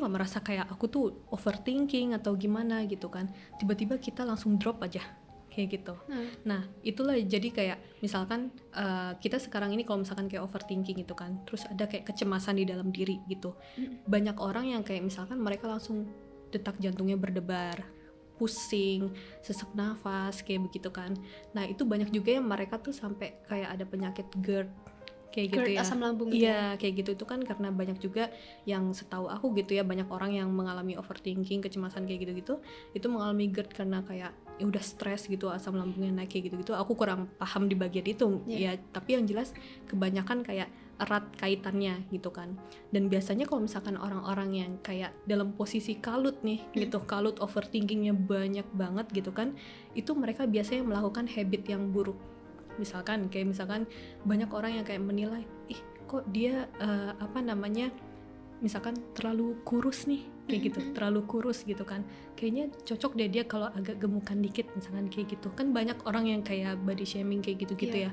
nggak merasa kayak aku tuh overthinking atau gimana gitu kan, tiba-tiba kita langsung drop aja kayak gitu. Nah itulah jadi kayak misalkan kita sekarang ini kalau misalkan kayak overthinking gitu kan, terus ada kayak kecemasan di dalam diri gitu, banyak orang yang kayak misalkan mereka langsung detak jantungnya berdebar, pusing, sesak nafas kayak begitu kan. Nah itu banyak juga yang mereka tuh sampai kayak ada penyakit GERD kayak gitu ya. Asam lambung gitu Iya kayak gitu, itu kan karena banyak juga yang setahu aku gitu ya, banyak orang yang mengalami overthinking, kecemasan kayak gitu-gitu, itu mengalami GERD karena kayak ya udah stres gitu, asam lambungnya naik kayak gitu-gitu. Aku kurang paham di bagian itu ya, tapi yang jelas kebanyakan kayak erat kaitannya gitu kan. Dan biasanya kalau misalkan orang-orang yang kayak dalam posisi kalut nih gitu, kalut overthinkingnya banyak banget gitu kan, itu mereka biasanya melakukan habit yang buruk. Misalkan banyak orang yang kayak menilai, ih kok dia misalkan terlalu kurus nih kayak gitu, terlalu kurus gitu kan, kayaknya cocok deh dia kalau agak gemukan dikit misalkan kayak gitu kan. Banyak orang yang kayak body shaming kayak gitu-gitu ya.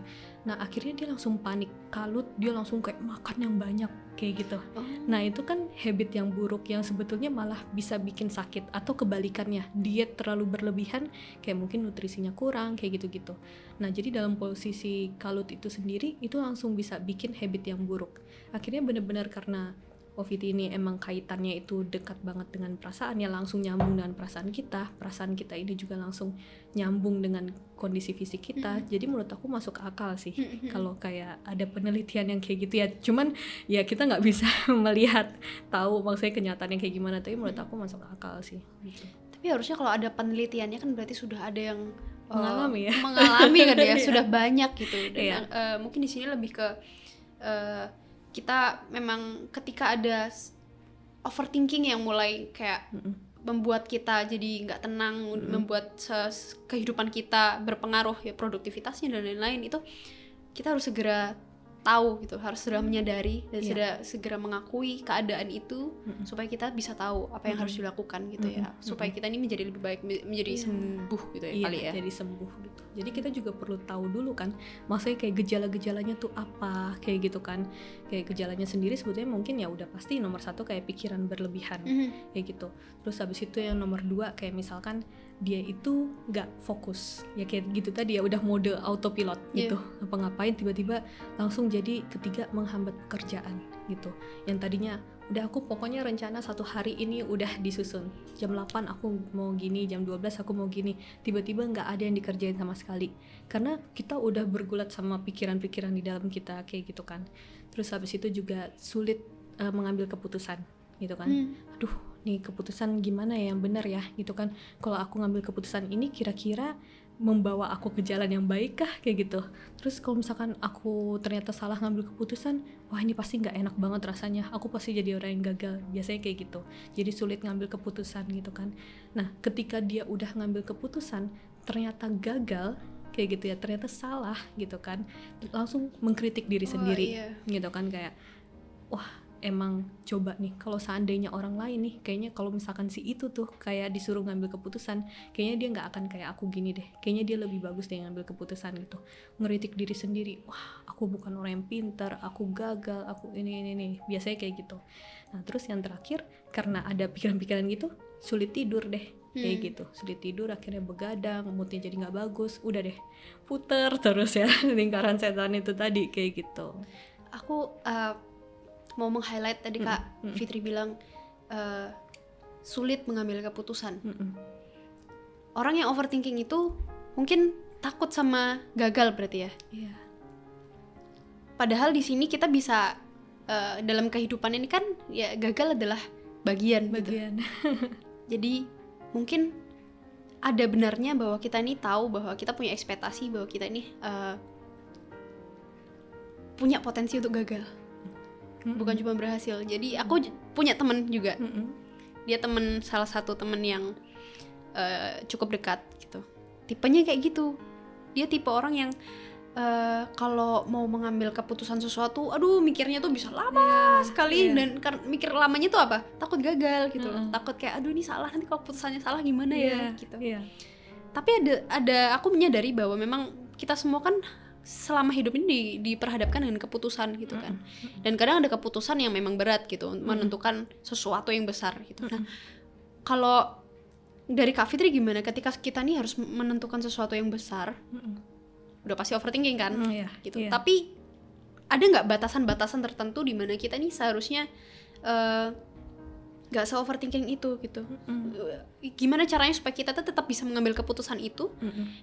Nah akhirnya dia langsung panik, kalut, dia langsung kayak makan yang banyak kayak gitu. Nah itu kan habit yang buruk yang sebetulnya malah bisa bikin sakit, atau kebalikannya, diet terlalu berlebihan kayak mungkin nutrisinya kurang kayak gitu-gitu. Nah jadi dalam posisi kalut itu sendiri itu langsung bisa bikin habit yang buruk. Akhirnya benar-benar karena COVID ini emang kaitannya itu dekat banget dengan perasaan, ya langsung nyambung dengan perasaan kita ini juga langsung nyambung dengan kondisi fisik kita. Jadi menurut aku masuk akal sih kalau kayak ada penelitian yang kayak gitu ya. Cuman ya kita nggak bisa melihat tahu maksudnya kenyataannya kayak gimana, tapi menurut aku masuk akal sih gitu. Tapi harusnya kalau ada penelitiannya kan berarti sudah ada yang mengalami kan ya, sudah banyak gitu. Dan mungkin di sini lebih ke kita memang ketika ada overthinking yang mulai kayak membuat kita jadi nggak tenang, membuat kehidupan kita berpengaruh ya, produktivitasnya dan lain-lain, itu kita harus segera tahu gitu, harus segera menyadari dan segera mengakui keadaan itu supaya kita bisa tahu apa yang harus dilakukan gitu ya, supaya kita ini menjadi lebih baik, menjadi sembuh gitu ya kali ya. Jadi sembuh gitu. Jadi kita juga perlu tahu dulu kan, maksudnya kayak gejala-gejalanya tuh apa kayak gitu kan. Kayak gejalanya sendiri sebetulnya mungkin ya udah pasti nomor 1 kayak pikiran berlebihan kayak gitu. Terus habis itu yang nomor 2 kayak misalkan dia itu nggak fokus ya kayak gitu tadi ya, udah mode autopilot gitu, apa-ngapain tiba-tiba langsung jadi ketiga menghambat pekerjaan gitu. Yang tadinya udah aku pokoknya rencana 1 hari ini udah disusun, jam 8 aku mau gini, jam 12 aku mau gini, tiba-tiba nggak ada yang dikerjain sama sekali karena kita udah bergulat sama pikiran-pikiran di dalam kita kayak gitu kan. Terus habis itu juga sulit mengambil keputusan gitu kan. Aduh nih keputusan gimana ya yang benar ya gitu kan, kalau aku ngambil keputusan ini kira-kira membawa aku ke jalan yang baik kah kayak gitu. Terus kalau misalkan aku ternyata salah ngambil keputusan, wah ini pasti nggak enak banget rasanya, aku pasti jadi orang yang gagal, biasanya kayak gitu. Jadi sulit ngambil keputusan gitu kan. Nah ketika dia udah ngambil keputusan ternyata gagal kayak gitu ya, ternyata salah gitu kan, langsung mengkritik diri sendiri gitu kan, kayak wah emang coba nih kalau seandainya orang lain nih, kayaknya kalau misalkan si itu tuh kayak disuruh ngambil keputusan, kayaknya dia nggak akan kayak aku gini deh, kayaknya dia lebih bagus deh ngambil keputusan gitu. Ngeritik diri sendiri, wah aku bukan orang yang pintar, aku gagal, aku ini biasanya kayak gitu. Nah terus yang terakhir karena ada pikiran-pikiran gitu, sulit tidur deh kayak gitu, sulit tidur, akhirnya begadang, moodnya jadi nggak bagus, udah deh puter terus ya lingkaran setan itu tadi kayak gitu. Aku mau meng-highlight tadi Kak Fitri bilang sulit mengambil keputusan. Orang yang overthinking itu mungkin takut sama gagal berarti ya. Padahal di sini kita bisa dalam kehidupan ini kan ya gagal adalah bagian. Gitu. Jadi mungkin ada benarnya bahwa kita ini tahu bahwa kita punya ekspektasi bahwa kita ini punya potensi untuk gagal. Bukan cuma berhasil. Jadi aku punya teman juga. Dia salah satu teman yang cukup dekat gitu. Tipenya kayak gitu. Dia tipe orang yang kalau mau mengambil keputusan sesuatu, aduh mikirnya tuh bisa lama sekali. Dan mikir lamanya tuh apa? Takut gagal gitu. Takut kayak aduh ini salah, nanti kalau keputusannya salah gimana ya gitu. Tapi ada aku menyadari bahwa memang kita semua kan selama hidup ini diperhadapkan dengan keputusan gitu kan. Dan kadang ada keputusan yang memang berat gitu, menentukan sesuatu yang besar gitu. Nah, kalau dari Kak Fitri gimana ketika kita nih harus menentukan sesuatu yang besar? Udah pasti overthinking kan? Gitu. Tapi ada nggak batasan-batasan tertentu di mana kita nih seharusnya gak se-overthinking itu gitu. Gimana caranya supaya kita tetap bisa mengambil keputusan itu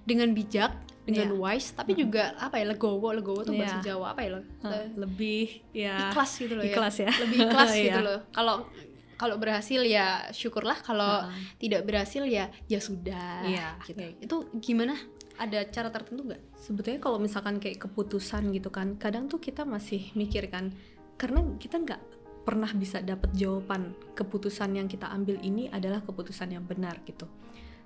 dengan bijak, dengan wise, tapi juga apa ya, legowo tuh bahasa Jawa apa ya, lebih ya ikhlas gitu loh, ikhlas ya. Lebih ikhlas gitu loh. Kalau berhasil ya syukurlah, kalau tidak berhasil ya sudah gitu. Itu gimana? Ada cara tertentu nggak? Sebetulnya kalau misalkan kayak keputusan gitu kan, kadang tuh kita masih mikir kan, karena kita nggak pernah bisa dapat jawaban keputusan yang kita ambil ini adalah keputusan yang benar gitu.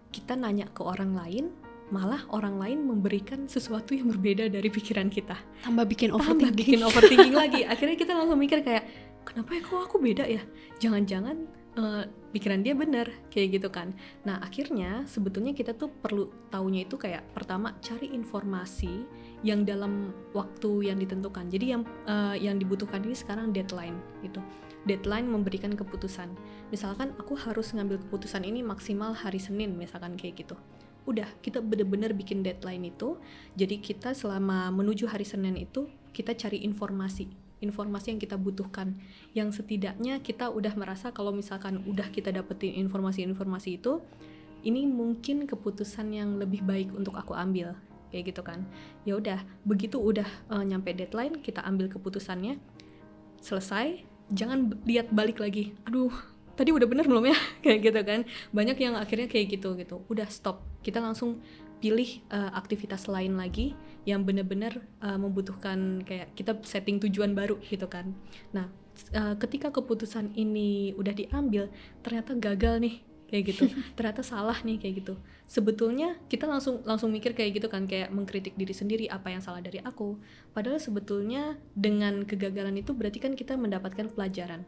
Kita nanya ke orang lain, malah orang lain memberikan sesuatu yang berbeda dari pikiran kita. Tambah bikin overthinking lagi. Akhirnya kita langsung mikir kayak, kenapa ya kok aku beda ya? Jangan-jangan pikiran dia benar, kayak gitu kan. Nah akhirnya sebetulnya kita tuh perlu taunya itu kayak, pertama cari informasi yang dalam waktu yang ditentukan. Jadi yang dibutuhkan ini sekarang deadline gitu. Deadline memberikan keputusan. Misalkan aku harus ngambil keputusan ini maksimal hari Senin misalkan kayak gitu. Udah, kita benar-benar bikin deadline itu. Jadi kita selama menuju hari Senin itu kita cari informasi yang kita butuhkan, yang setidaknya kita udah merasa kalau misalkan udah kita dapetin informasi-informasi itu, ini mungkin keputusan yang lebih baik untuk aku ambil, kayak gitu kan. Ya udah, begitu udah nyampe deadline, kita ambil keputusannya, selesai, jangan lihat balik lagi, aduh tadi udah bener belum ya, kayak gitu kan. Banyak yang akhirnya kayak gitu, udah stop, kita langsung pilih aktivitas lain lagi yang benar-benar membutuhkan, kayak kita setting tujuan baru gitu kan. Nah ketika keputusan ini udah diambil ternyata gagal nih kayak gitu, ternyata salah nih kayak gitu, sebetulnya kita langsung mikir kayak gitu kan, kayak mengkritik diri sendiri, apa yang salah dari aku. Padahal sebetulnya dengan kegagalan itu berarti kan kita mendapatkan pelajaran.